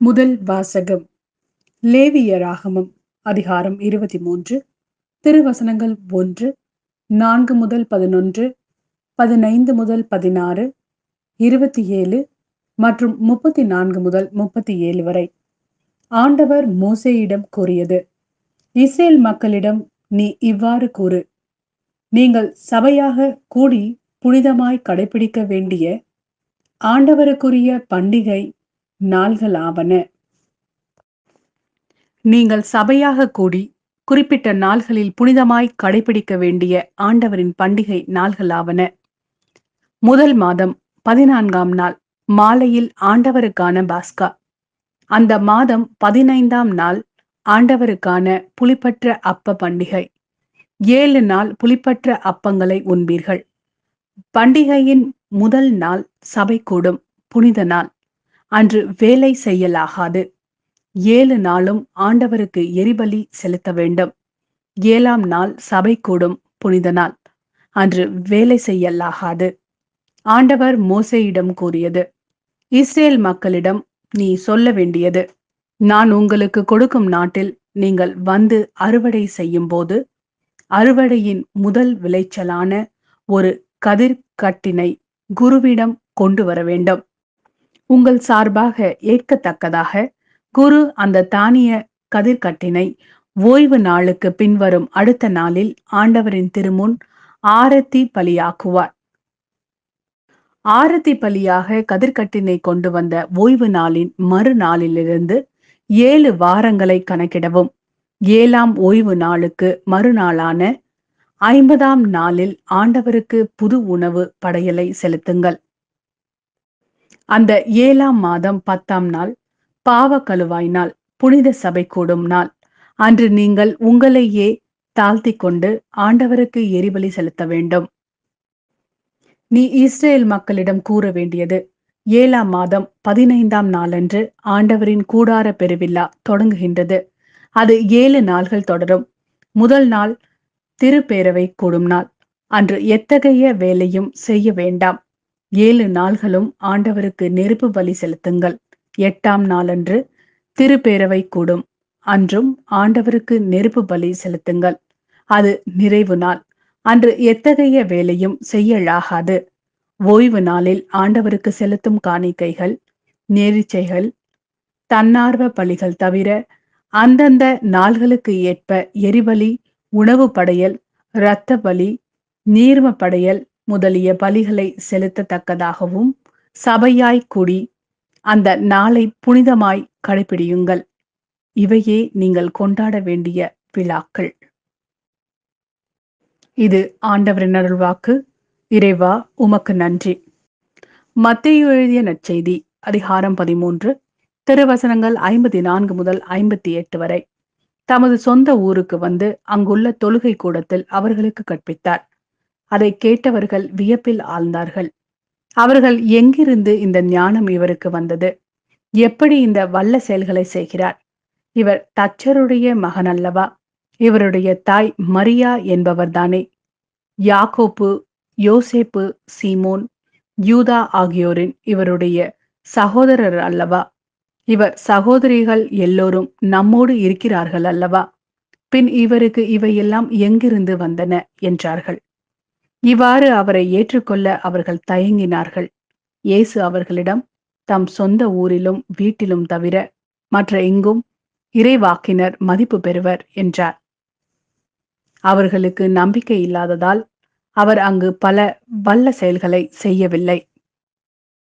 முதல் வாசகம். லேவியராகமம் அதிகாரம் 23, திருவசனங்கள் 1, 4 முதல் 11, 15 முதல் 16, 27 மற்றும் 34 முதல் 37 வரை. ஆண்டவர் மோசேயிடம் கூறியது: இஸ்ரேல் மக்களிடம் நீ இவ்வாறு கூறு: நீங்கள் சபையாக கூடி புனிதமாய் கடைபிடிக்க வேண்டிய ஆண்டவருக்குரிய பண்டிகை நாள்களாவன. நீங்கள் சபையாக கூடி குறிப்பிட்ட நாள்களில் புனிதமாய் கடைபிடிக்க வேண்டிய ஆண்டவரின் பண்டிகை நாள்களாவன. முதல் மாதம் 14ஆம் நாள் மாலையில் ஆண்டவருக்கான பாஸ்கா. அந்த மாதம் 15ஆம் நாள் ஆண்டவருக்கான புளிப்பற்ற அப்ப பண்டிகை. 7 நாள் புளிப்பற்ற அப்பங்களை உண்பீர்கள். பண்டிகையின் முதல் நாள் சபை கூடும் புனித நாள். அன்று வேலை செய்யலாகாது. 7 நாளும் ஆண்டவருக்கு எரிபலி செலுத்த வேண்டும். 7ஆம் நாள் சபை கூடும் புனித நாள். அன்று வேலை செய்யலாகாது. ஆண்டவர் மோசேயிடம் கூறியது: இஸ்ரேல் மக்களிடம் நீ சொல்ல வேண்டியது: நான் உங்களுக்கு கொடுக்கும் நாட்டில் நீங்கள் வந்து அறுவடை செய்யும் போது அறுவடையின் முதல் விளைச்சலான ஒரு கதிர்கட்டினை குருவிடம் கொண்டு வர வேண்டும். உங்கள் சார்பாக ஏற்கத்தக்கதாக குரு அந்த தானிய கதிர்கட்டினை ஓய்வு நாளுக்கு பின்வரும் அடுத்த நாளில் ஆண்டவரின் திருமுன் ஆரத்தி பலியாக்குவார். ஆரத்தி பலியாக கதிர்கட்டினை கொண்டு வந்த ஓய்வு நாளின் மறுநாளிலிருந்து 7 வாரங்களை கணக்கிடவும். 7ஆம் ஓய்வு நாளுக்கு மறுநாளான 50ஆம் நாளில் ஆண்டவருக்கு புது உணவு படையலை செலுத்துங்கள். அந்த 7ஆம் மாதம் 10ஆம் நாள் பாவ கழுவாய் நாள், புனித சபை கூடும் நாள். அன்று நீங்கள் உங்களையே தாழ்த்தி கொண்டு ஆண்டவருக்கு எரிபலி செலுத்த வேண்டும். நீ இஸ்ரேல் மக்களிடம் கூற வேண்டியது: 7ஆம் மாதம் 15ஆம் நாளன்று ஆண்டவரின் கூடார பெருவிழா தொடங்குகின்றது. அது 7 நாள்கள் தொடரும். முதல் நாள் திருப்பேரவை கூடும் நாள். அன்று எத்தகைய வேலையும் செய்ய வேண்டாம். 7 நாள்களும் ஆண்டவருக்கு நெருப்பு பலி செலுத்துங்கள். 8ஆம் நாளன்று திருப்பேரவை கூடும். அன்றும் ஆண்டவருக்கு நெருப்பு பலி செலுத்துங்கள். அது நிறைவு நாள். அன்று எத்தகைய வேலையும் செய்யலாகாது. ஓய்வு நாளில் ஆண்டவருக்கு செலுத்தும் காணிக்கைகள், நேரிச்சைகள், தன்னார்வ பலிகள் தவிர அந்தந்த நாள்களுக்கு ஏற்ப எரிபலி, உணவு படையல், இரத்த பலி, நீர்ம படையல் முதலிய பலிகளை செலுத்தத்தக்கதாகவும் சபையாய் கூடி அந்த நாளை புனிதமாய் கடைபிடியுங்கள். இவையே நீங்கள் கொண்டாட வேண்டிய விழாக்கள். இது ஆண்டவரின் அருள்வாக்கு. இறைவா, உமக்கு நன்றி. மத்தேயு எழுதிய நற்செய்தி அதிகாரம் 13, திருவசனங்கள் 54 முதல் 58 வரை. தமது சொந்த ஊருக்கு வந்து அங்குள்ள தொழுகை கூடத்தில் அவர்களுக்கு கற்பித்தார். அதை கேட்டவர்கள் வியப்பில் ஆழ்ந்தார்கள். அவர்கள் எங்கிருந்து இந்த ஞானம் இவருக்கு வந்தது? எப்படி இந்த வல்ல செயல்களை செய்கிறார்? இவர் தச்சருடைய மகன் அல்லவா? இவருடைய தாய் மரியா என்பவர்தானே? யாக்கோப்பு, யோசேப்பு, சீமோன், யூதா ஆகியோரின் இவருடைய சகோதரர் அல்லவா? இவர் சகோதரிகள் எல்லோரும் நம்மோடு இருக்கிறார்கள் அல்லவா? பின் இவருக்கு இவையெல்லாம் எங்கிருந்து வந்தன என்றார்கள். இவ்வாறு அவரை ஏற்றுக்கொள்ள அவர்கள் தயங்கினார்கள். இயேசு அவர்களிடம், தம் சொந்த ஊரிலும் வீட்டிலும் தவிர மற்ற எங்கும் இறைவாக்கினர் மதிப்பு பெறுவர் என்றார். அவர்களுக்கு நம்பிக்கை இல்லாததால் அவர் அங்கு பல வல்ல செயல்களை செய்யவில்லை.